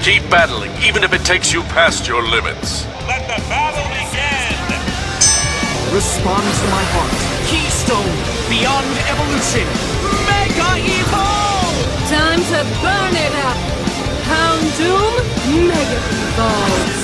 Keep battling, even if it takes you past your limits. Let the battle begin! Respond to my heart. Keystone, beyond evolution, Mega Evolve! Time to burn it up! Houndoom, Mega Evolve!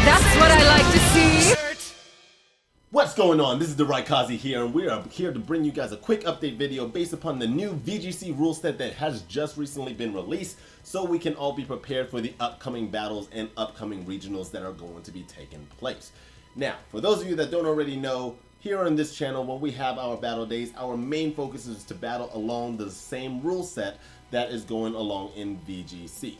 That's what I like to see! What's going on? This is the Raikazi here, and we are here to bring you guys a quick update video based upon the new VGC rule set that has just recently been released, so we can all be prepared for the upcoming battles and upcoming regionals that are going to be taking place. Now, for those of you that don't already know, here on this channel, when we have our battle days, our main focus is to battle along the same rule set that is going along in VGC.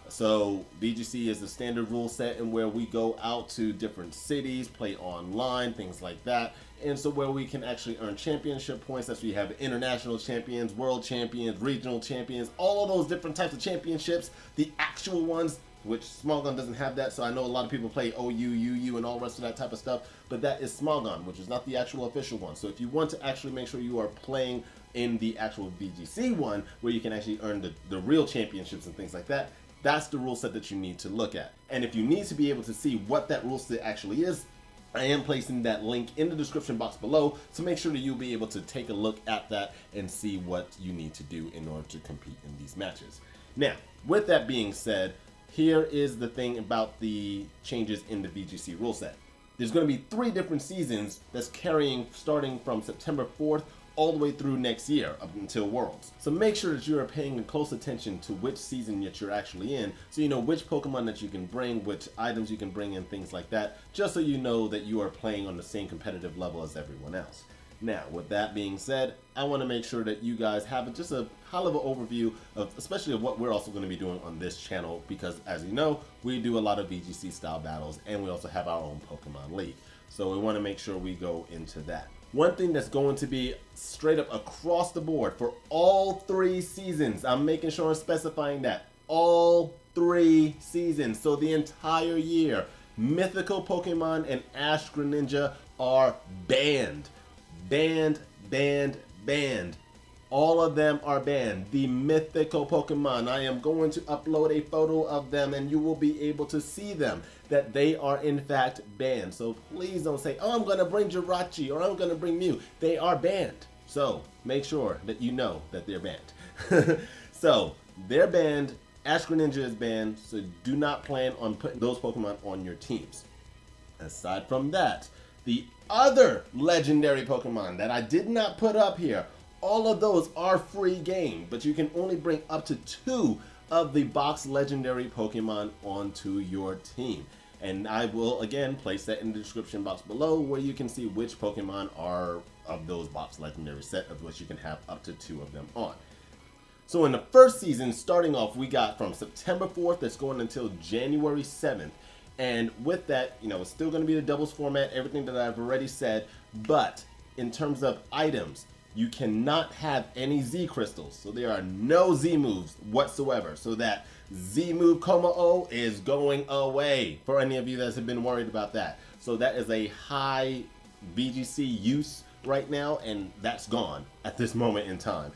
So VGC is the standard rule set, and where we go out to different cities, play online, things like that. And so where we can actually earn championship points, that's where you have international champions, world champions, regional champions, all of those different types of championships, the actual ones, which Small Gun doesn't have that. So I know a lot of people play OU, UU, and all the rest of that type of stuff, but that is Small Gun, which is not the actual official one. So if you want to actually make sure you are playing in the actual VGC one, where you can actually earn the real championships and things like that, that's the rule set that you need to look at. And if you need to be able to see what that rule set actually is, I am placing that link in the description box below, so make sure that you'll be able to take a look at that and see what you need to do in order to compete in these matches. Now, with that being said, here is the thing about the changes in the VGC rule set. There's going to be 3 different seasons that's carrying starting from September 4th all the way through next year up until Worlds. So make sure that you are paying close attention to which season that you're actually in, so you know which Pokemon that you can bring, which items you can bring, and things like that, just so you know that you are playing on the same competitive level as everyone else. Now, with that being said, I want to make sure that you guys have just a high-level overview of, especially of what we're also going to be doing on this channel, because as you know, we do a lot of VGC style battles, and we also have our own Pokemon League. So we want to make sure we go into that. One thing that's going to be straight up across the board for all 3 seasons, I'm making sure I'm specifying that, all 3 seasons, so the entire year, Mythical Pokemon and Ash Greninja are banned. Banned, banned, banned. All of them are banned. The Mythical Pokemon, I am going to upload a photo of them and you will be able to see them, that they are in fact banned. So please don't say, oh, I'm going to bring Jirachi or I'm going to bring Mew. They are banned. So make sure that you know that they're banned. So they're banned. Ash Greninja is banned. So do not plan on putting those Pokemon on your teams. Aside from that, the other legendary Pokemon that I did not put up here, all of those are free game, but you can only bring up to 2 of the box legendary Pokemon onto your team. And I will again place that in the description box below, where you can see which Pokemon are of those box legendary set, of which you can have up to 2 of them on. So in the first season, starting off, we got from September 4th, that's going until January 7th. And with that, you know, it's still going to be the doubles format, everything that I've already said, but in terms of items, you cannot have any Z crystals. So there are no Z moves whatsoever. So that Z move Komao is going away for any of you that have been worried about that. So that is a high VGC use right now, and that's gone at this moment in time.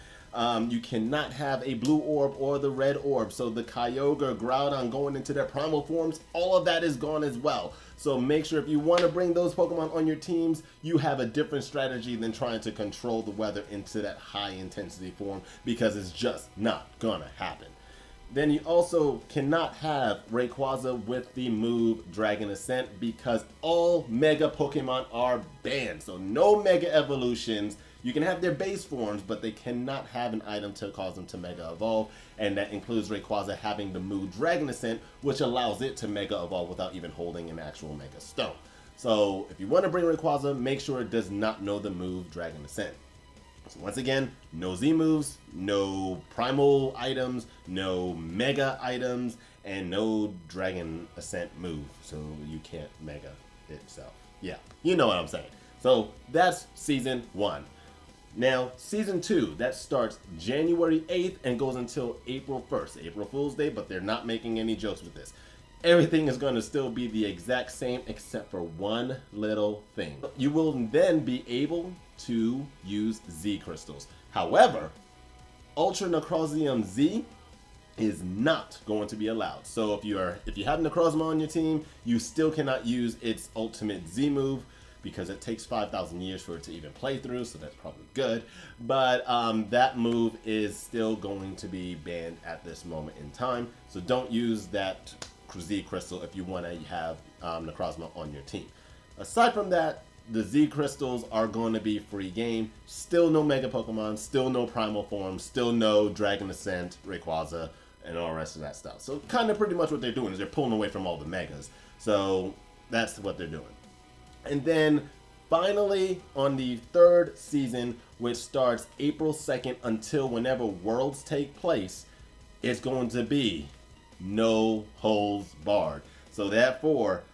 You cannot have a blue orb or the red orb. So the Kyogre, Groudon going into their primal forms, all of that is gone as well. So make sure if you want to bring those Pokemon on your teams, you have a different strategy than trying to control the weather into that high intensity form, because it's just not gonna happen. Then you also cannot have Rayquaza with the move Dragon Ascent, because all Mega Pokemon are banned. So no Mega Evolutions. You can have their base forms, but they cannot have an item to cause them to Mega Evolve, and that includes Rayquaza having the move Dragon Ascent, which allows it to Mega Evolve without even holding an actual Mega Stone. So if you want to bring Rayquaza, make sure it does not know the move Dragon Ascent. So once again, no Z moves, no primal items, no mega items, and no Dragon Ascent move, so you can't Mega itself. Yeah, you know what I'm saying. So that's Season 1. Now, Season 2, that starts January 8th and goes until April 1st, April Fool's Day, but they're not making any jokes with this. Everything is going to still be the exact same except for one little thing. You will then be able to use Z crystals. However, Ultra Necrozma Z is not going to be allowed. So if you have Necrozma on your team, you still cannot use its ultimate Z move because it takes 5,000 years for it to even play through, so that's probably good. But that move is still going to be banned at this moment in time. So don't use that Z crystal if you want to have Necrozma on your team. Aside from that, the Z crystals are going to be free game. Still no Mega Pokemon, still no Primal Form, still no Dragon Ascent, Rayquaza, and all the rest of that stuff. So kind of pretty much what they're doing is they're pulling away from all the Megas. So that's what they're doing. And then finally on the 3rd season, which starts April 2nd until whenever Worlds take place, it's going to be no holds barred. So therefore,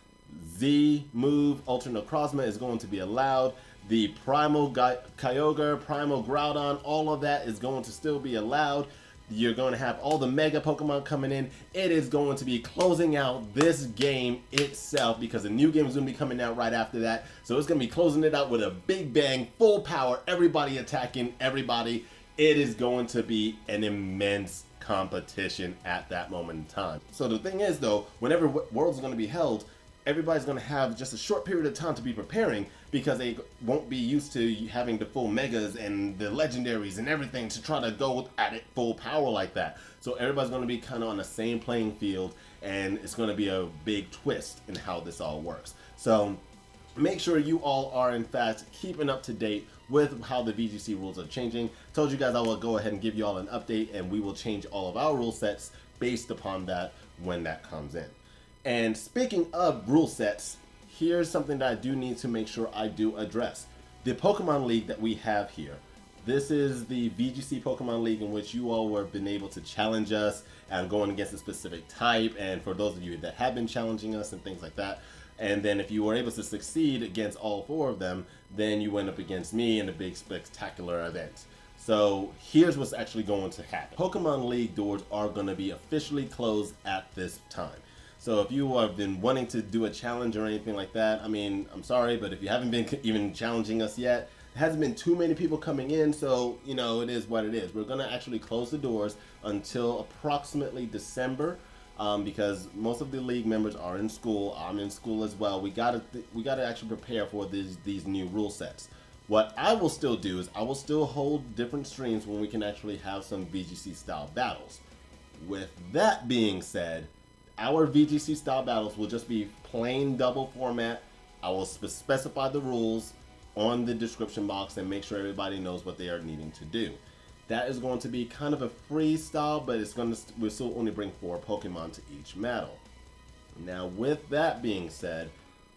Z move Ultra Necrozma is going to be allowed. The Primal Kyogre, Primal Groudon, all of that is going to still be allowed. You're going to have all the Mega Pokemon coming in. It is going to be closing out this game itself because a new game is going to be coming out right after that. So it's going to be closing it out with a big bang, full power, everybody attacking everybody. It is going to be an immense competition at that moment in time. So the thing is though, whenever Worlds is going to be held, everybody's going to have just a short period of time to be preparing because they won't be used to having the full Megas and the Legendaries and everything to try to go at it full power like that. So everybody's going to be kind of on the same playing field, and it's going to be a big twist in how this all works. So make sure you all are in fact keeping up to date with how the VGC rules are changing. Told you guys I will go ahead and give you all an update, and we will change all of our rule sets based upon that when that comes in. And speaking of rule sets, here's something that I do need to make sure I do address. The Pokemon League that we have here. This is the VGC Pokemon League in which you all have been able to challenge us and going against a specific type, and for those of you that have been challenging us and things like that. And then if you were able to succeed against all 4 of them, then you went up against me in a big spectacular event. So here's what's actually going to happen. Pokemon League doors are going to be officially closed at this time. So if you have been wanting to do a challenge or anything like that, I mean, I'm sorry, but if you haven't been even challenging us yet, there hasn't been too many people coming in, so, you know, it is what it is. We're going to actually close the doors until approximately December, because most of the league members are in school. I'm in school as well. We gotta actually prepare for these new rule sets. What I will still do is I will still hold different streams when we can actually have some VGC style battles. With that being said, our VGC style battles will just be plain double format. I will specify the rules on the description box and make sure everybody knows what they are needing to do. That is going to be kind of a freestyle, but we'll still only bring 4 Pokemon to each battle. Now with that being said,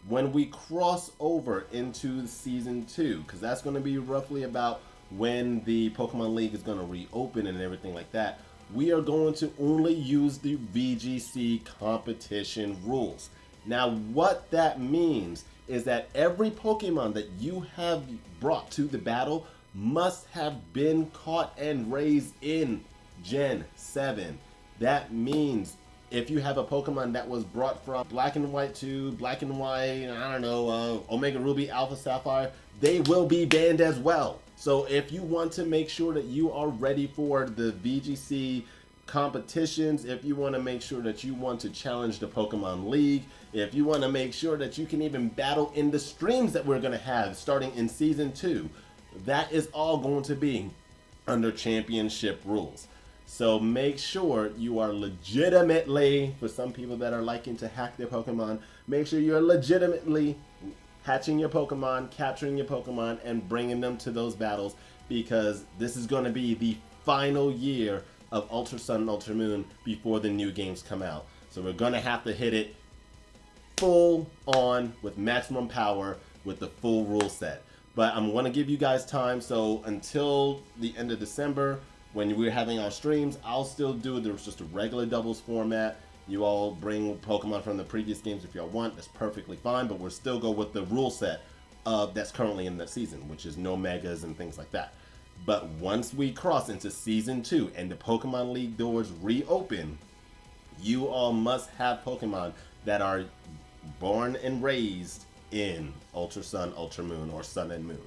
when we cross over into Season 2, because that's going to be roughly about when the Pokemon League is going to reopen and everything like that, we are going to only use the VGC competition rules. Now what that means is that every Pokemon that you have brought to the battle must have been caught and raised in Gen 7. That means if you have a Pokemon that was brought from Black and White to Black and White, I don't know, Omega Ruby, Alpha Sapphire, they will be banned as well. So if you want to make sure that you are ready for the VGC competitions, if you want to make sure that you want to challenge the Pokemon League, if you want to make sure that you can even battle in the streams that we're going to have starting in Season 2, that is all going to be under championship rules. So make sure you are legitimately, for some people that are liking to hack their Pokemon, make sure you're legitimately hatching your Pokemon, capturing your Pokemon, and bringing them to those battles, because this is going to be the final year of Ultra Sun and Ultra Moon before the new games come out. So we're going to have to hit it full on with maximum power with the full rule set. But I'm going to give you guys time, so until the end of December, when we're having our streams, I'll still do just a regular doubles format. You all bring Pokemon from the previous games if y'all want. That's perfectly fine, but we'll still go with the rule set that's currently in the season, which is no megas and things like that. But once we cross into Season 2 and the Pokemon League doors reopen, you all must have Pokemon that are born and raised in Ultra Sun, Ultra Moon, or Sun and Moon.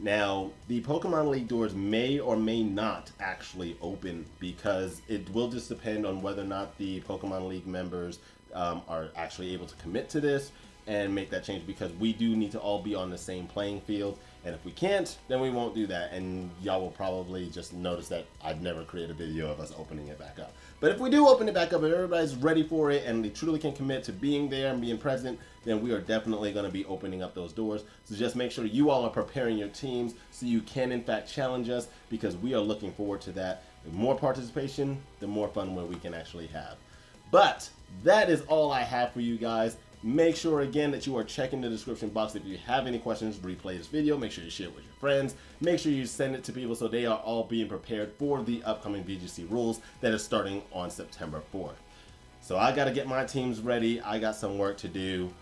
Now, the Pokemon League doors may or may not actually open because it will just depend on whether or not the Pokemon League members are actually able to commit to this and make that change, because we do need to all be on the same playing field, and if we can't, then we won't do that, and y'all will probably just notice that I've never created a video of us opening it back up. But if we do open it back up, if everybody's ready for it and they truly can commit to being there and being present, then we are definitely going to be opening up those doors. So just make sure you all are preparing your teams so you can in fact challenge us, because we are looking forward to that. The more participation, the more fun we can actually have. But that is all I have for you guys. Make sure again that you are checking the description box. If you have any questions, replay this video. Make sure you share it with your friends. Make sure you send it to people so they are all being prepared for the upcoming VGC rules that is starting on September 4th. So I got to get my teams ready. I got some work to do.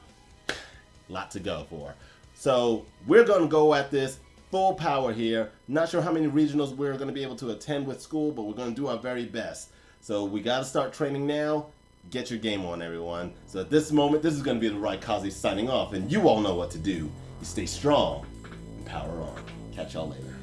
Lot to go for. So we're going to go at this full power here. Not sure how many regionals we're going to be able to attend with school, but we're going to do our very best. So we got to start training now. Get your game on, everyone. So at this moment, this is going to be the Raikaze signing off, and you all know what to do. You stay strong and power on. Catch y'all later.